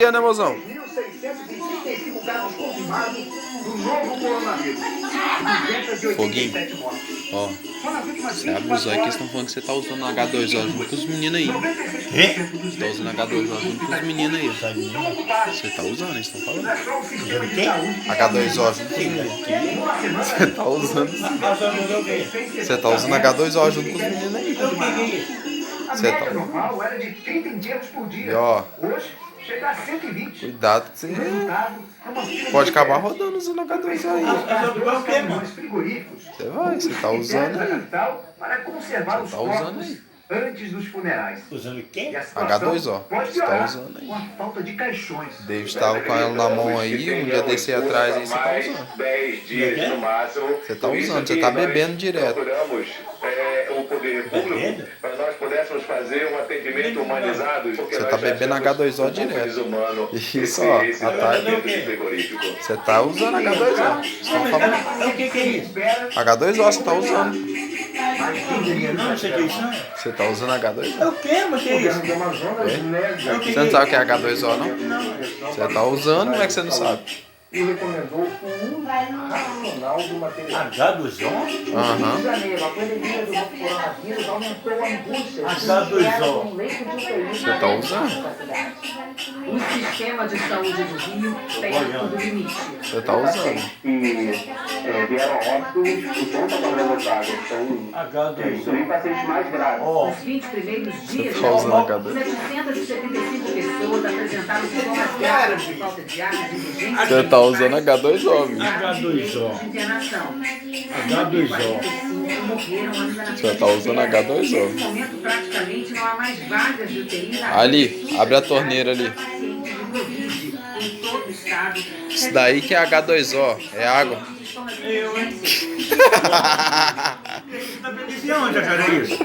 Né, mozão? 1.635 casos confirmados do novo coronavírus. Foguinho, 287 mortes. ó, Só nas últimas você abre os 24 olhos que eles horas, estão falando que você tá usando H2O junto com os meninos aí. 96% dos Tá usando H2O junto com os meninos aí. Você tá usando, eles estão falando. H2O junto com os meninos. Você tá usando. Você tá usando H2O junto com os meninos aí. A Você média tá. normal era de 30 injetos por dia. E ó, Hoje, chega a 120. cuidado que você O resultado é uma fila pode de acabar espera. rodando usando H2O aí. Dois caminhões frigoríficos Você tá usando na aí. capital para conservar os Você tá usando corpos aí. antes dos funerais. Usando quem? E a situação H2O. pode Você tá piorar usando aí. com a falta de caixões. David tava com ela na mão aí, um dia desse aí atrás aí, você tá usando. 10 dias no máximo. Você tá Por isso usando, você que tá nós bebendo direto. Procuramos o poder público Bebendo? para nós pudéssemos fazer um atendimento humanizado. Você tá bebendo H2O direto. Isso, ó, à tarde. Você tá usando H2O. Você tá falando. O que é isso? H2O você tá usando. Não, você que é isso? Você tá usando H2O. Eu quero, mas que é isso? Você não sabe o que é H2O, não? Você tá usando, como é que você não sabe? E recomendou o uso racional do material. H2O? Aham. Em janeiro, a pandemia do novo coronavírus aumentou a angústia. H2O. Você tá usando. O sistema de saúde do Rio perto do limite. Você tá usando. Que vieram óbitos por conta da velocidade. São H2O. pacientes mais graves. Ó, Nos 20 primeiros dias, Você tá usando H2O. 775 pessoas apresentaram sintomas graves de falta de ar e de Você tá usando H2O, viu? H2O. de internação. H2O. Morreram ainda na Você tá usando H2O. Nesse momento, praticamente não há mais vagas de UTI na Ali, abre a torneira ali. pacientes de Covid em todo o estado. Isso daí que é H2O, é água. Eu, hein? E onde, cara, é isso?